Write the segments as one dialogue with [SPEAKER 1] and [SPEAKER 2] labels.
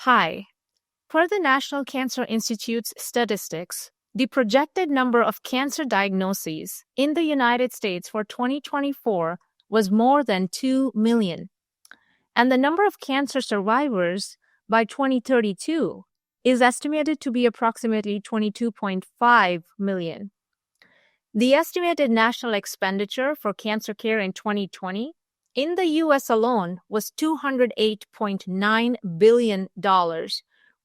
[SPEAKER 1] Hi. Per the National Cancer Institute's statistics, the projected number of cancer diagnoses in the United States for 2024 was more than 2 million, and the number of cancer survivors by 2032 is estimated to be approximately 22.5 million. The estimated national expenditure for cancer care in 2020 in the U.S. alone was $208.9 billion,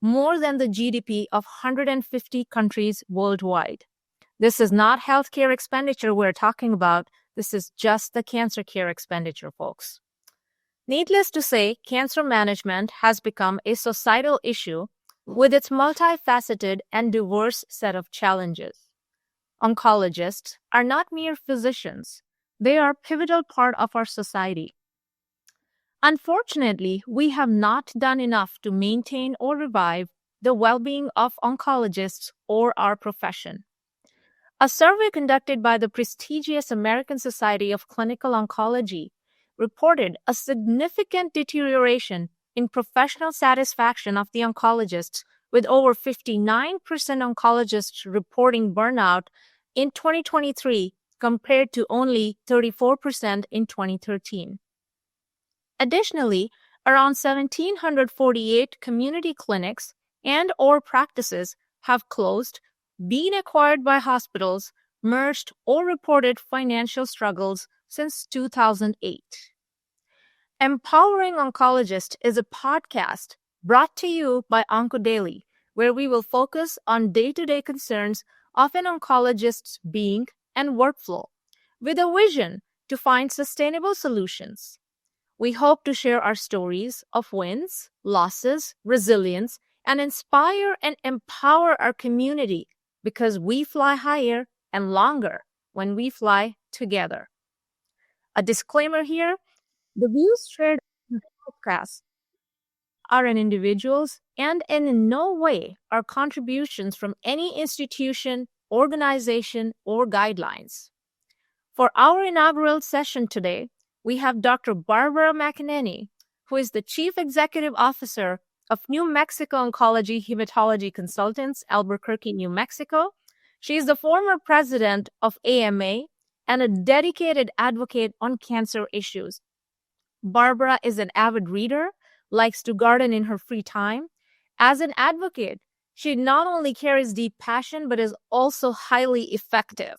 [SPEAKER 1] more than the GDP of 150 countries worldwide. This is not healthcare expenditure we're talking about. This is just the cancer care expenditure, folks. Needless to say, cancer management has become a societal issue with its multifaceted and diverse set of challenges. Oncologists are not mere physicians. They are a pivotal part of our society. Unfortunately, we have not done enough to maintain or revive the well-being of oncologists or our profession. A survey conducted by the prestigious American Society of Clinical Oncology reported a significant deterioration in professional satisfaction of the oncologists, with over 59% oncologists reporting burnout in 2023 compared to only 34% in 2013. Additionally, around 1,748 community clinics and/or practices have closed, been acquired by hospitals, merged, or reported financial struggles since 2008. Empowering Oncologist is a podcast brought to you by OncoDaily, where we will focus on day-to-day concerns of an oncologist's being and workflow, with a vision to find sustainable solutions. We hope to share our stories of wins, losses, resilience, and inspire and empower our community, because we fly higher and longer when we fly together. A disclaimer here: the views shared in the podcast are an individual's and in no way are contributions from any institution, organization, or guidelines. For our inaugural session today, we have Dr. Barbara McAneny, who is the Chief Executive Officer of New Mexico Oncology Hematology Consultants, Albuquerque, New Mexico. She is the former president of AMA and a dedicated advocate on cancer issues. Barbara is an avid reader, likes to garden in her free time. As an advocate, she not only carries deep passion, but is also highly effective.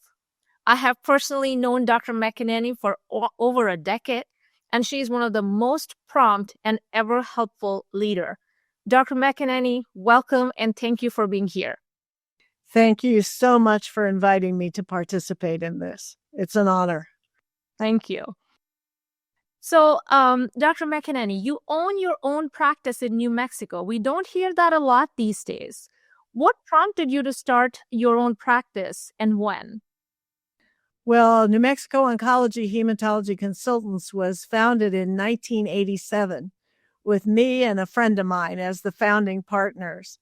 [SPEAKER 1] I have personally known Dr. McAneny for over a decade, and she is one of the most prompt and ever helpful leader. Dr. McAneny, welcome and thank you for being here.
[SPEAKER 2] Thank you so much for inviting me to participate in this. It's an honor.
[SPEAKER 1] Thank you. So, Dr. McAneny, you own your own practice in New Mexico. We don't hear that a lot these days. What prompted you to start your own practice and when?
[SPEAKER 2] Well, New Mexico Oncology Hematology Consultants was founded in 1987 with me and a friend of mine as the founding partners.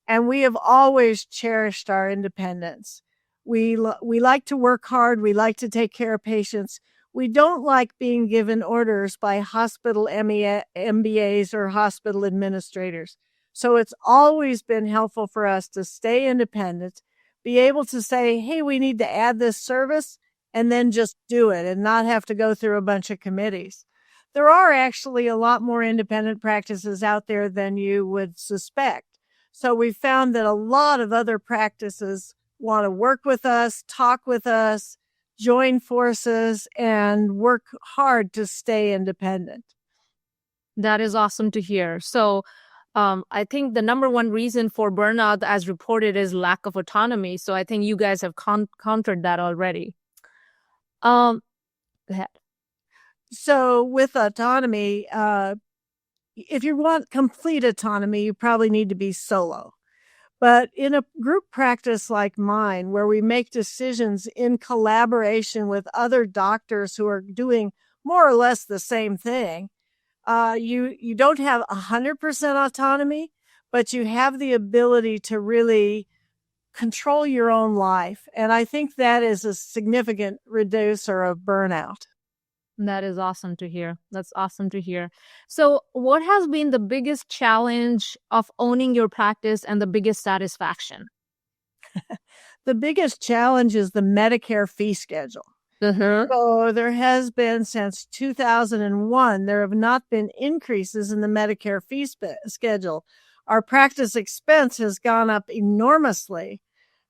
[SPEAKER 2] And we have always cherished our independence. We like to work hard. We like to take care of patients. We don't like being given orders by hospital MBAs or hospital administrators. So it's always been helpful for us to stay independent, be able to say, hey, we need to add this service, and then just do it and not have to go through a bunch of committees. There are actually a lot more independent practices out there than you would suspect. So we found that a lot of other practices want to work with us, talk with us, join forces, and work hard to stay independent.
[SPEAKER 1] That is awesome to hear. So I think the number one reason for burnout, as reported, is lack of autonomy. So I think you guys have countered that already. Go ahead.
[SPEAKER 2] So with autonomy, if you want complete autonomy, you probably need to be solo. But in a group practice like mine, where we make decisions in collaboration with other doctors who are doing more or less the same thing, you don't have 100% autonomy, but you have the ability to really control your own life. And I think that is a significant reducer of burnout.
[SPEAKER 1] That is awesome to hear. That's awesome to hear. So, what has been the biggest challenge of owning your practice and the biggest satisfaction?
[SPEAKER 2] The biggest challenge is the Medicare fee schedule.
[SPEAKER 1] Uh-huh.
[SPEAKER 2] So there has been since 2001, there have not been increases in the Medicare fee schedule. Our practice expense has gone up enormously,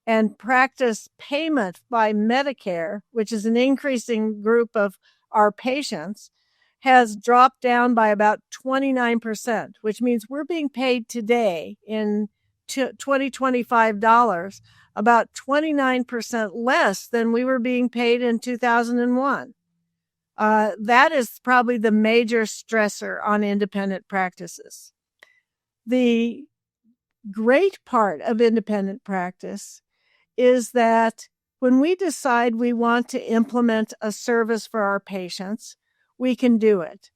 [SPEAKER 2] and practice payment by Medicare, which is an increasing group of our patients, has dropped down by about 29%, which means we're being paid today in $2025 about 29% less than we were being paid in 2001. That is probably the major stressor on independent practices. The great part of independent practice is that when we decide we want to implement a service for our patients, we can do it.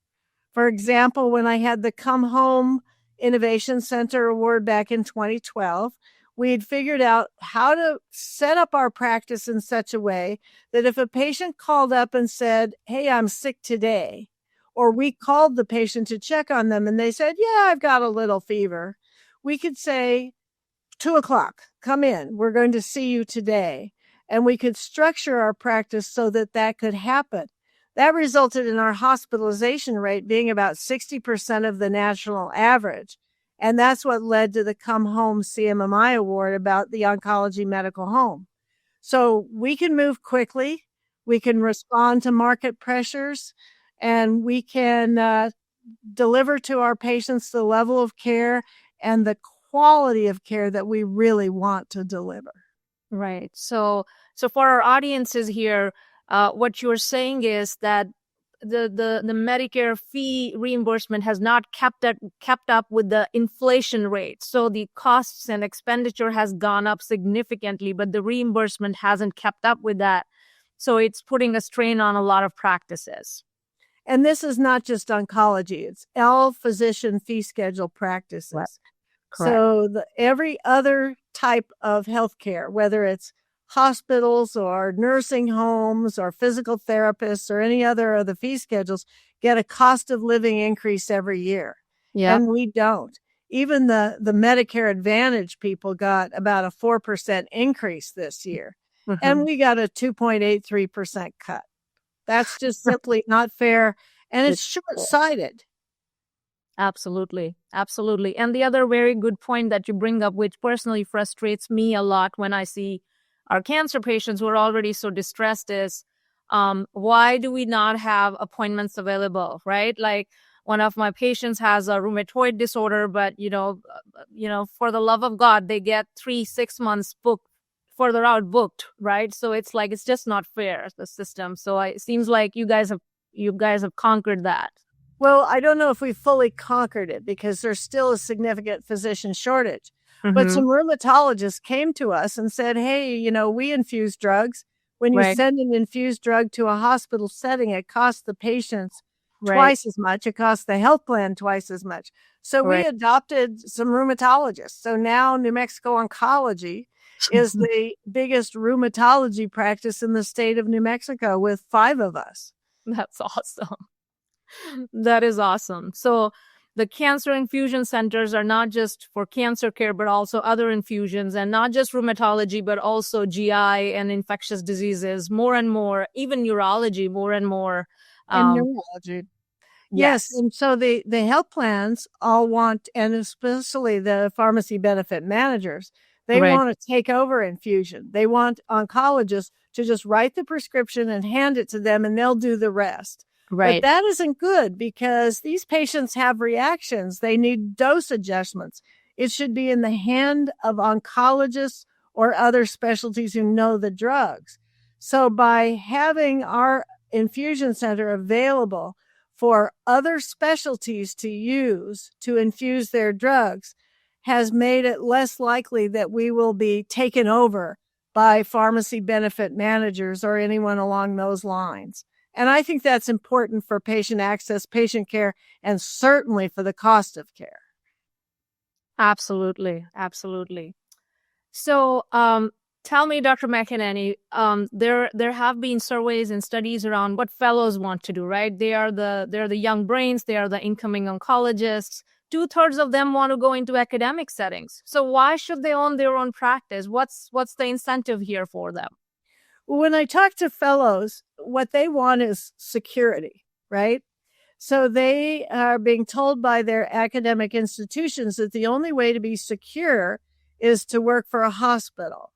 [SPEAKER 2] For example, when I had the Come Home Innovation Center Award back in 2012, we had figured out how to set up our practice in such a way that if a patient called up and said, "Hey, I'm sick today," or we called the patient to check on them and they said, "Yeah, I've got a little fever," we could say, 2:00, come in. We're going to see you today. And we could structure our practice so that that could happen. That resulted in our hospitalization rate being about 60% of the national average. And that's what led to the Come Home CMMI Award about the oncology medical home. So we can move quickly. We can respond to market pressures, and we can deliver to our patients the level of care and the quality of care that we really want to deliver.
[SPEAKER 1] Right. So for our audiences here, what you're saying is that the Medicare fee reimbursement has not kept up with the inflation rate. So the costs and expenditure has gone up significantly, but the reimbursement hasn't kept up with that. So it's putting a strain on a lot of practices.
[SPEAKER 2] And this is not just oncology, it's all physician fee schedule practices.
[SPEAKER 1] Correct.
[SPEAKER 2] So every other type of healthcare, whether it's hospitals or nursing homes or physical therapists or any other of the fee schedules, get a cost of living increase every year.
[SPEAKER 1] Yeah.
[SPEAKER 2] And we don't. Even the Medicare Advantage people got about a 4% increase this year.
[SPEAKER 1] Mm-hmm.
[SPEAKER 2] And we got a 2.83% cut. That's just simply not fair. And it's short-sighted.
[SPEAKER 1] Absolutely. Absolutely. And the other very good point that you bring up, which personally frustrates me a lot when I see our cancer patients who are already so distressed, is why do we not have appointments available, right? Like one of my patients has a rheumatoid disorder, but, for the love of God, they get 3-6 months further out booked, right? So it's like, it's just not fair, the system. So it seems like you guys have conquered that.
[SPEAKER 2] Well, I don't know if we fully conquered it because there's still a significant physician shortage. Mm-hmm. But some rheumatologists came to us and said, "Hey, we infuse drugs. When you send an infused drug to a hospital setting, it costs the patients twice as much. It costs the health plan twice as much." So we adopted some rheumatologists. So now New Mexico Oncology is the biggest rheumatology practice in the state of New Mexico with 5 of us.
[SPEAKER 1] That's awesome. That is awesome. So the cancer infusion centers are not just for cancer care, but also other infusions, and not just rheumatology, but also GI and infectious diseases, more and more, even neurology, more and more.
[SPEAKER 2] And neurology. Yes. And so the health plans all want, and especially the pharmacy benefit managers, they want to take over infusion. They want oncologists to just write the prescription and hand it to them, and they'll do the rest. But that isn't good because these patients have reactions. They need dose adjustments. It should be in the hand of oncologists or other specialties who know the drugs. So by having our infusion center available for other specialties to use to infuse their drugs has made it less likely that we will be taken over by pharmacy benefit managers or anyone along those lines. And I think that's important for patient access, patient care, and certainly for the cost of care.
[SPEAKER 1] Absolutely. Absolutely. So tell me, Dr. McAneny, there have been surveys and studies around what fellows want to do, right? They're the young brains, they are the incoming oncologists. 2/3 of them want to go into academic settings. So why should they own their own practice? What's the incentive here for them?
[SPEAKER 2] When I talk to fellows, what they want is security, right? So they are being told by their academic institutions that the only way to be secure is to work for a hospital,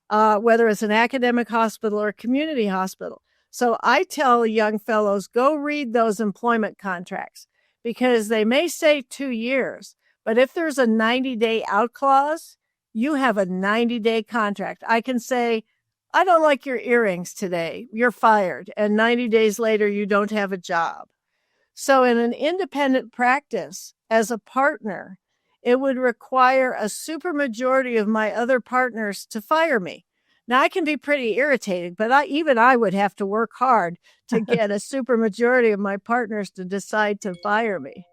[SPEAKER 2] whether it's an academic hospital or a community hospital. So I tell young fellows, go read those employment contracts because they may say 2 years, but if there's a 90-day out clause, you have a 90-day contract. I can say, I don't like your earrings today. You're fired. And 90 days later, you don't have a job. So in an independent practice, as a partner, it would require a supermajority of my other partners to fire me. Now, I can be pretty irritating, but I would have to work hard to get a supermajority of my partners to decide to fire me.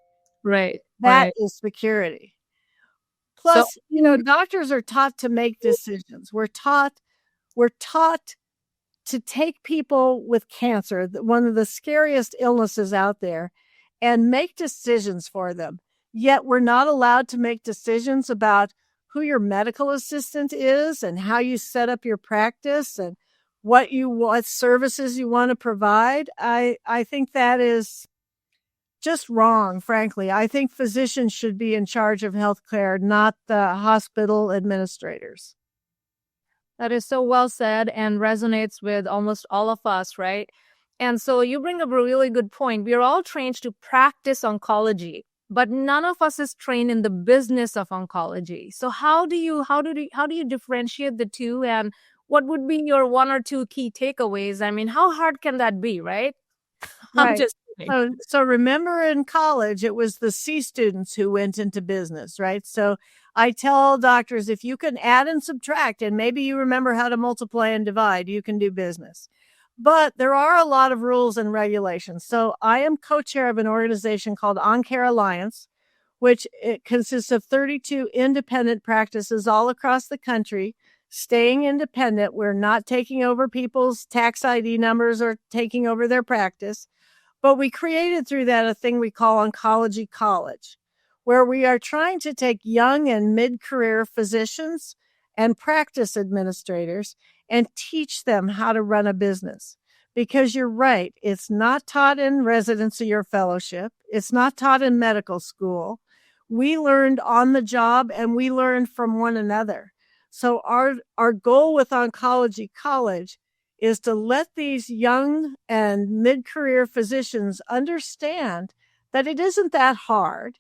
[SPEAKER 1] Right.
[SPEAKER 2] That is security. Plus,
[SPEAKER 1] So,
[SPEAKER 2] doctors are taught to make decisions. We're taught to take people with cancer, one of the scariest illnesses out there, and make decisions for them. Yet we're not allowed to make decisions about who your medical assistant is and how you set up your practice and what services you want to provide. I think that is just wrong, frankly. I think physicians should be in charge of healthcare, not the hospital administrators.
[SPEAKER 1] that is so well said and resonates with almost all of us, right? And so you bring up a really good point. We are all trained to practice oncology, but none of us is trained in the business of oncology. So how do you differentiate the two, and what would be your one or two key takeaways? I mean, how hard can that be, right? I'm
[SPEAKER 2] Right.
[SPEAKER 1] just kidding.
[SPEAKER 2] So remember in college, it was the C students who went into business, right? So I tell doctors, if you can add and subtract, and maybe you remember how to multiply and divide, you can do business. But there are a lot of rules and regulations. So I am co-chair of an organization called OnCare Alliance, which it consists of 32 independent practices all across the country, staying independent. We're not taking over people's tax ID numbers or taking over their practice. But we created through that a thing we call Oncology College, where we are trying to take young and mid-career physicians and practice administrators and teach them how to run a business. Because you're right, it's not taught in residency or fellowship. It's not taught in medical school. We learned on the job and we learned from one another. So our goal with Oncology College is to let these young and mid-career physicians understand that it isn't that hard.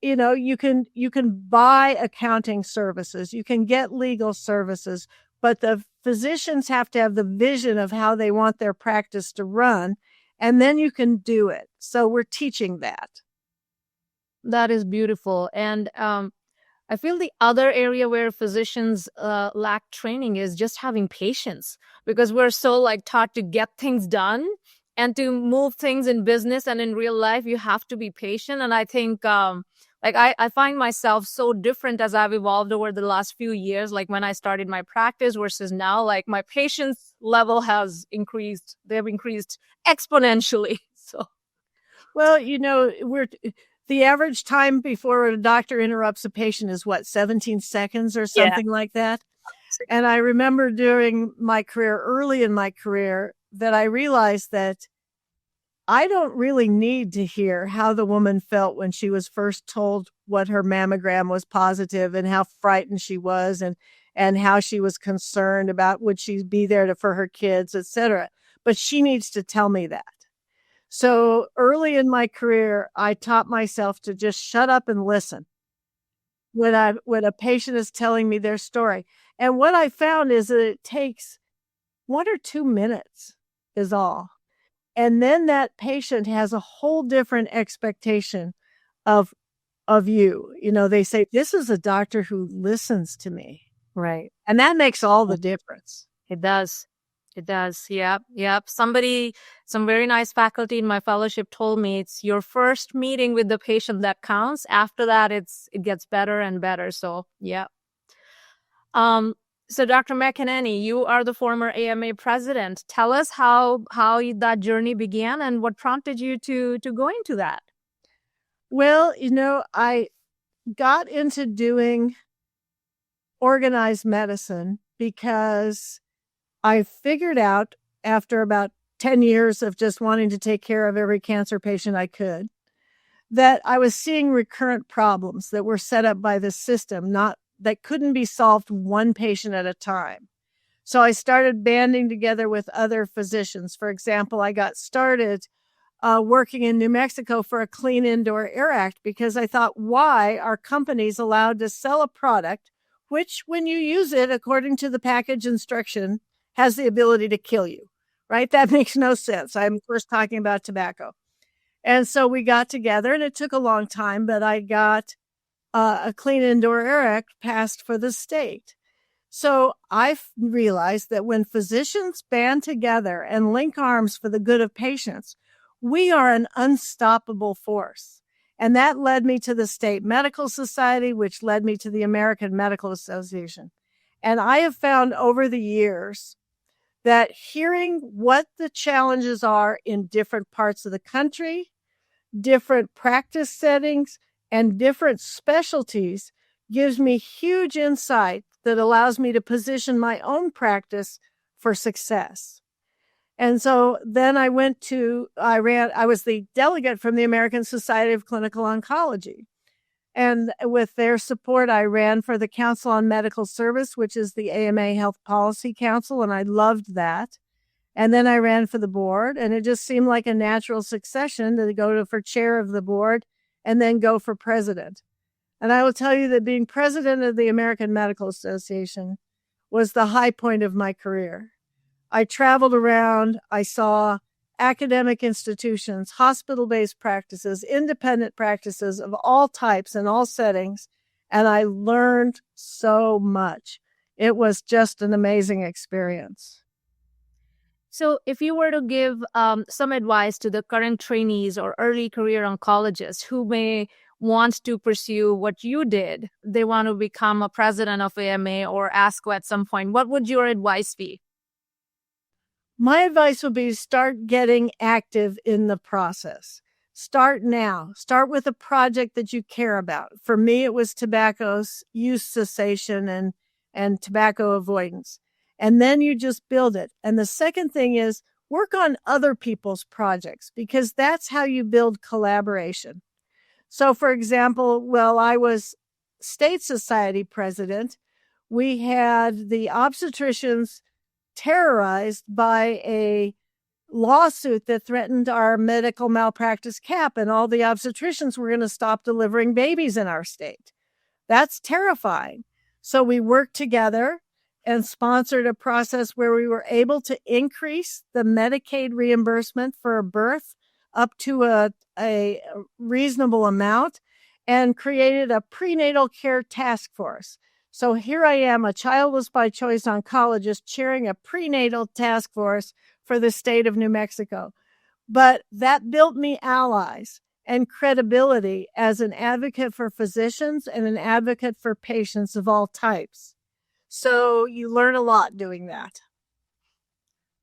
[SPEAKER 2] You can buy accounting services, you can get legal services, but the physicians have to have the vision of how they want their practice to run, and then you can do it. So we're teaching that.
[SPEAKER 1] That is beautiful. And I feel the other area where physicians lack training is just having patience, because we're so taught to get things done and to move things in business and in real life. You have to be patient. And I think I find myself so different as I've evolved over the last few years. Like when I started my practice versus now, my patience level has increased. They've increased exponentially. So,
[SPEAKER 2] well, the average time before a doctor interrupts a patient is 17 seconds or something like that. And I remember during my career, early in my career, that I realized that I don't really need to hear how the woman felt when she was first told what her mammogram was positive and how frightened she was and how she was concerned about would she be there for her kids, etc. But she needs to tell me that. So early in my career, I taught myself to just shut up and listen when a patient is telling me their story. And what I found is that it takes 1 or 2 minutes is all. And then that patient has a whole different expectation of you. They say, this is a doctor who listens to me.
[SPEAKER 1] right.
[SPEAKER 2] And that makes all the difference.
[SPEAKER 1] It does. It does. Yep. Some very nice faculty in my fellowship told me it's your first meeting with the patient that counts. After that, it gets better and better. So, yeah. So, Dr. McAneny, you are the former AMA president. Tell us how that journey began and what prompted you to go into that.
[SPEAKER 2] Well, I got into doing organized medicine because I figured out after about 10 years of just wanting to take care of every cancer patient I could, that I was seeing recurrent problems that were set up by the system, that couldn't be solved one patient at a time. So I started banding together with other physicians. For example, I got started working in New Mexico for a Clean Indoor Air Act because I thought, why are companies allowed to sell a product which, when you use it according to the package instruction, has the ability to kill you, right? That makes no sense. I'm first talking about tobacco. And so we got together, and it took a long time, but I got a Clean Indoor Air Act passed for the state. So I realized that when physicians band together and link arms for the good of patients, we are an unstoppable force. And that led me to the State Medical Society, which led me to the American Medical Association. And I have found over the years that hearing what the challenges are in different parts of the country, different practice settings, and different specialties gives me huge insight that allows me to position my own practice for success. And so then I was the delegate from the American Society of Clinical Oncology. And with their support, I ran for the Council on Medical Service, which is the AMA Health Policy Council, and I loved that. And then I ran for the board, and it just seemed like a natural succession to go for chair of the board and then go for president. And I will tell you that being president of the American Medical Association was the high point of my career. I traveled around. I saw academic institutions, hospital-based practices, independent practices of all types and all settings, and I learned so much. It was just an amazing experience.
[SPEAKER 1] So, if you were to give some advice to the current trainees or early career oncologists who may want to pursue what you did, they want to become a president of AMA or ASCO at some point, what would your advice be?
[SPEAKER 2] My advice would be start getting active in the process. Start now. Start with a project that you care about. For me, it was tobacco use cessation and tobacco avoidance. And then you just build it. And the second thing is work on other people's projects because that's how you build collaboration. So, for example, while I was State Society president, we had the obstetricians terrorized by a lawsuit that threatened our medical malpractice cap, and all the obstetricians were going to stop delivering babies in our state. That's terrifying. So we worked together and sponsored a process where we were able to increase the Medicaid reimbursement for a birth up to a reasonable amount and created a prenatal care task force. So here I am, a childless by choice oncologist chairing a prenatal task force for the state of New Mexico. But that built me allies and credibility as an advocate for physicians and an advocate for patients of all types. So you learn a lot doing that.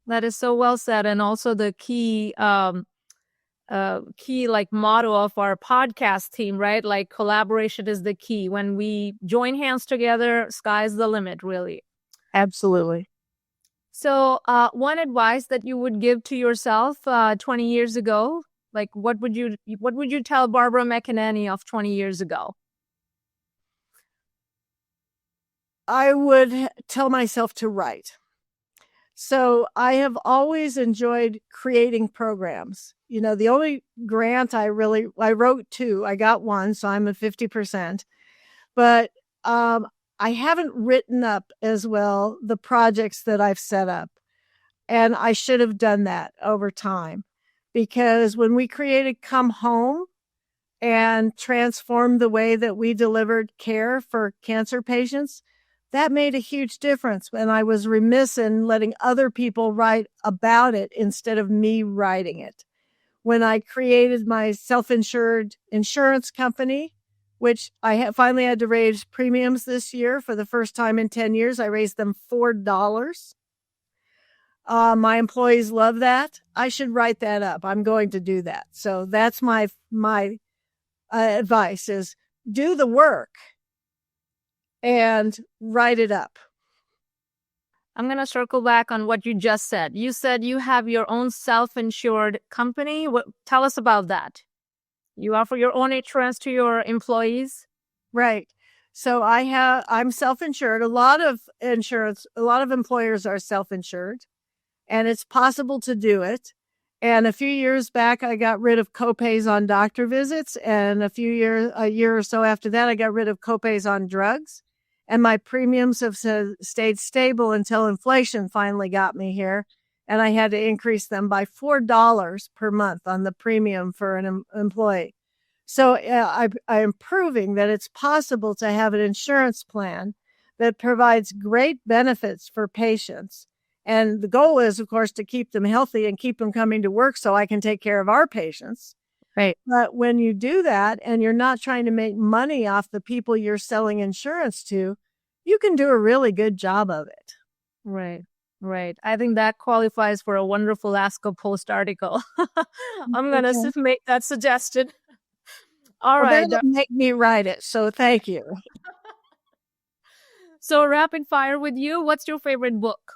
[SPEAKER 1] That is so well said. And also the key like motto of our podcast team, right? Like collaboration is the key. When we join hands together, sky's the limit, really.
[SPEAKER 2] Absolutely.
[SPEAKER 1] So one advice that you would give to yourself 20 years ago, like what would you tell Barbara McAneny of 20 years ago?
[SPEAKER 2] I would tell myself to write. So I have always enjoyed creating programs. The only grant I wrote 2, I got 1, so I'm at 50%. But I haven't written up as well the projects that I've set up. And I should have done that over time. Because when we created Come Home and transformed the way that we delivered care for cancer patients, that made a huge difference. And I was remiss in letting other people write about it instead of me writing it. When I created my self-insured insurance company, which I finally had to raise premiums this year for the first time in 10 years. I raised them $4. My employees love that. I should write that up. I'm going to do that. So that's my advice is do the work and write it up.
[SPEAKER 1] I'm going to circle back on what you just said. You said you have your own self-insured company. Tell us about that. You offer your own insurance to your employees?
[SPEAKER 2] Right. So I'm self-insured. A lot of employers are self-insured, and it's possible to do it. And a few years back, I got rid of copays on doctor visits. And a year or so after that, I got rid of copays on drugs. And my premiums have stayed stable until inflation finally got me here. And I had to increase them by $4 per month on the premium for an employee. So I'm proving that it's possible to have an insurance plan that provides great benefits for patients. And the goal is, of course, to keep them healthy and keep them coming to work so I can take care of our patients.
[SPEAKER 1] Right.
[SPEAKER 2] But when you do that and you're not trying to make money off the people you're selling insurance to, you can do a really good job of it.
[SPEAKER 1] Right. Right. I think that qualifies for a wonderful ASCO Post article. I'm going to make that suggestion. All right.
[SPEAKER 2] That'll make me write it. So thank you.
[SPEAKER 1] So rapid fire with you. What's your favorite book?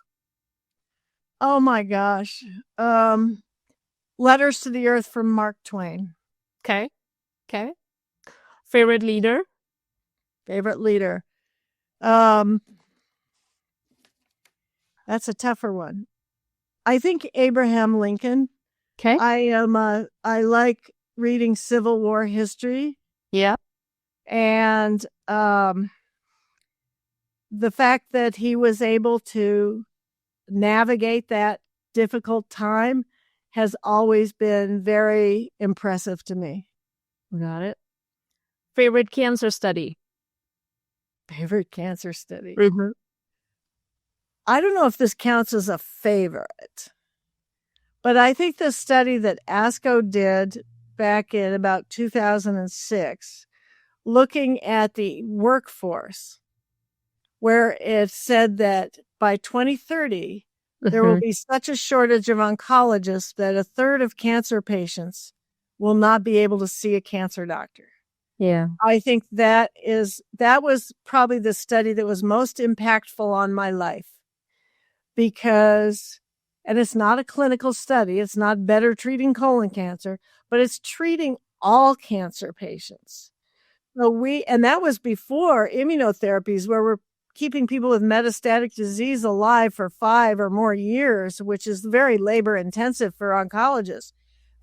[SPEAKER 2] Oh my gosh. Letters to the Earth from Mark Twain.
[SPEAKER 1] Okay. Favorite leader?
[SPEAKER 2] That's a tougher one. I think Abraham Lincoln.
[SPEAKER 1] Okay.
[SPEAKER 2] I like reading Civil War history.
[SPEAKER 1] Yeah.
[SPEAKER 2] And the fact that he was able to navigate that difficult time has always been very impressive to me.
[SPEAKER 1] Got it. Favorite cancer study?
[SPEAKER 2] Mm-hmm. I don't know if this counts as a favorite, but I think the study that ASCO did back in about 2006, looking at the workforce, where it said that by 2030, there will be such a shortage of oncologists that a third of cancer patients will not be able to see a cancer doctor.
[SPEAKER 1] Yeah.
[SPEAKER 2] I think that was probably the study that was most impactful on my life because, and it's not a clinical study, it's not better treating colon cancer, but it's treating all cancer patients. And that was before immunotherapies where we're keeping people with metastatic disease alive for 5 or more years, which is very labor intensive for oncologists.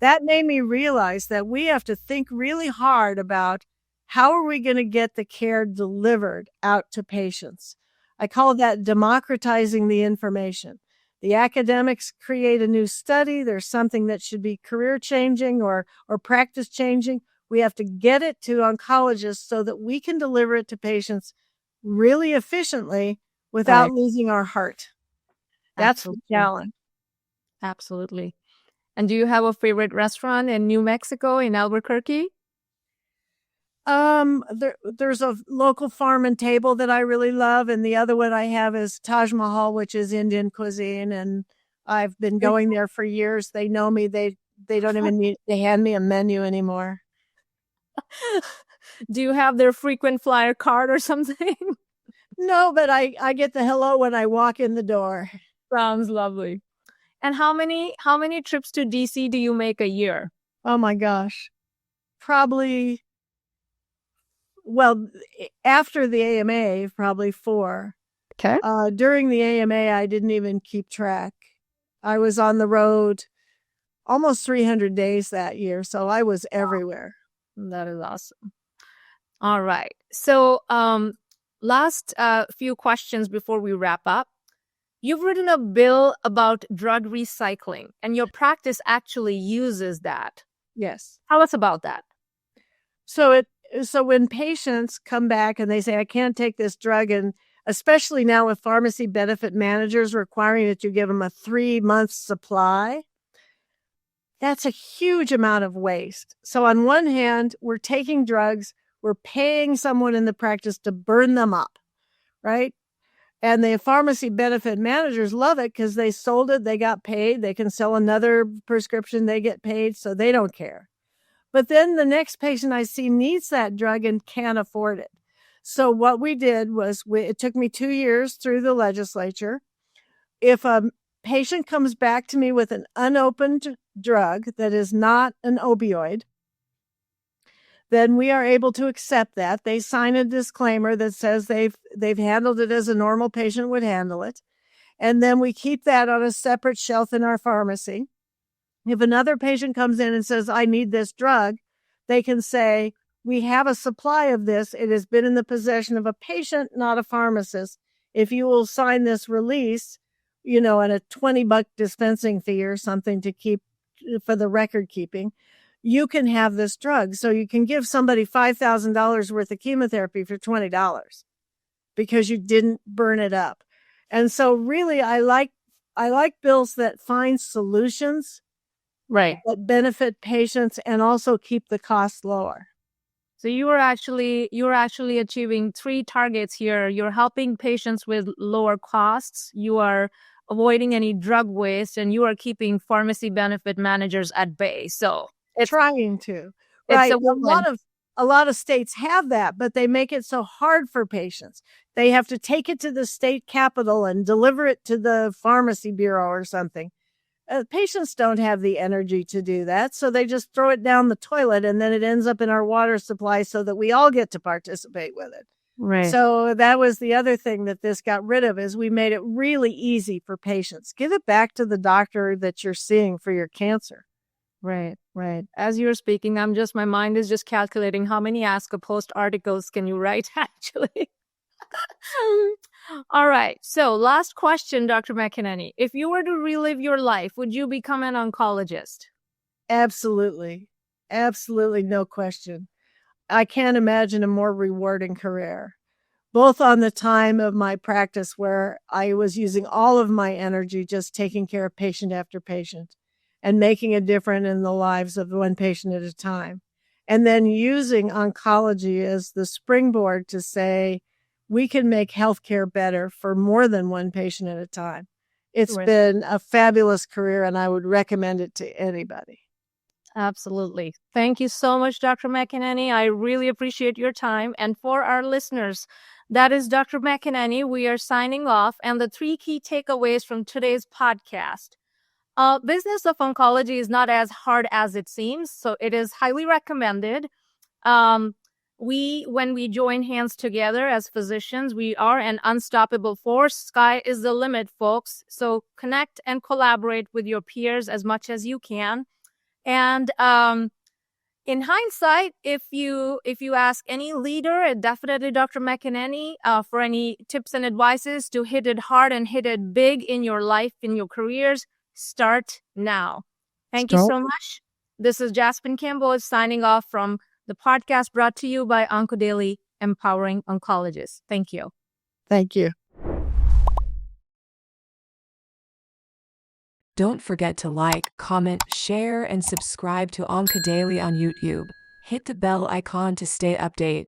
[SPEAKER 2] That made me realize that we have to think really hard about how are we going to get the care delivered out to patients. I call that democratizing the information. The academics create a new study. There's something that should be career changing or practice changing. We have to get it to oncologists so that we can deliver it to patients really efficiently without losing our heart. That's the challenge.
[SPEAKER 1] Absolutely. And do you have a favorite restaurant in New Mexico, in Albuquerque?
[SPEAKER 2] There's a local farm and table that I really love, and the other one I have is Taj Mahal, which is Indian cuisine, and I've been going there for years. They know me. They don't even need to hand me a menu anymore.
[SPEAKER 1] Do you have their frequent flyer card or something?
[SPEAKER 2] No, but I get the hello when I walk in the door.
[SPEAKER 1] Sounds lovely. And how many trips to DC do you make a year?
[SPEAKER 2] Oh my gosh. Probably, well, after the AMA, probably 4.
[SPEAKER 1] Okay.
[SPEAKER 2] During the AMA, I didn't even keep track. I was on the road almost 300 days that year, so I was everywhere.
[SPEAKER 1] That is awesome. All right. So, last few questions before we wrap up. You've written a bill about drug recycling, and your practice actually uses that.
[SPEAKER 2] Yes.
[SPEAKER 1] Tell us about that.
[SPEAKER 2] So when patients come back and they say, I can't take this drug, and especially now with pharmacy benefit managers requiring that you give them a 3-month supply, that's a huge amount of waste. So on one hand, we're taking drugs, We're paying someone in the practice to burn them up, right? And the pharmacy benefit managers love it because they sold it, they got paid, they can sell another prescription, they get paid, so they don't care. But then the next patient I see needs that drug and can't afford it. So what we did was, it took me 2 years through the legislature. If a patient comes back to me with an unopened drug that is not an opioid, then we are able to accept that. They sign a disclaimer that says they've handled it as a normal patient would handle it. And then we keep that on a separate shelf in our pharmacy. If another patient comes in and says, I need this drug, they can say, we have a supply of this. It has been in the possession of a patient, not a pharmacist. If you will sign this release, and a $20 dispensing fee or something to keep for the record keeping, you can have this drug. So you can give somebody $5,000 worth of chemotherapy for $20 because you didn't burn it up. And so really, I like bills that find solutions
[SPEAKER 1] Right.
[SPEAKER 2] that benefit patients and also keep the costs lower.
[SPEAKER 1] So you are actually achieving 3 targets here. You're helping patients with lower costs, you are avoiding any drug waste, and you are keeping pharmacy benefit managers at bay. So it's
[SPEAKER 2] trying to.
[SPEAKER 1] it's
[SPEAKER 2] Right.
[SPEAKER 1] a win-win.
[SPEAKER 2] A lot of states have that, but they make it so hard for patients. They have to take it to the state capitol and deliver it to the pharmacy bureau or something. Patients don't have the energy to do that, so they just throw it down the toilet, and then it ends up in our water supply so that we all get to participate with it.
[SPEAKER 1] Right.
[SPEAKER 2] So that was the other thing that this got rid of, is we made it really easy for patients. Give it back to the doctor that you're seeing for your cancer.
[SPEAKER 1] Right. As you're speaking, my mind is just calculating how many Ask a Post articles can you write, actually. All right. So last question, Dr. McAneny. If you were to relive your life, would you become an oncologist?
[SPEAKER 2] Absolutely. Absolutely. No question. I can't imagine a more rewarding career, both on the time of my practice where I was using all of my energy just taking care of patient after patient and making a difference in the lives of one patient at a time. And then using oncology as the springboard to say, we can make healthcare better for more than one patient at a time. It's been a fabulous career, and I would recommend it to anybody.
[SPEAKER 1] Absolutely. Thank you so much, Dr. McAneny. I really appreciate your time. And for our listeners, that is Dr. McAneny. We are signing off. And the 3 key takeaways from today's podcast. Business of oncology is not as hard as it seems, so it is highly recommended. When we join hands together as physicians, we are an unstoppable force. Sky is the limit, folks. So connect and collaborate with your peers as much as you can. And in hindsight, if you ask any leader, definitely Dr. McAneny, for any tips and advices to hit it hard and hit it big in your life, in your careers, start now. Thank you so much. This is Jasmine Kamboj signing off from the podcast brought to you by OncoDaily, Empowering Oncologists. Thank you.
[SPEAKER 2] Thank you.
[SPEAKER 3] Don't forget to like, comment, share, and subscribe to OncoDaily on YouTube. Hit the bell icon to stay updated.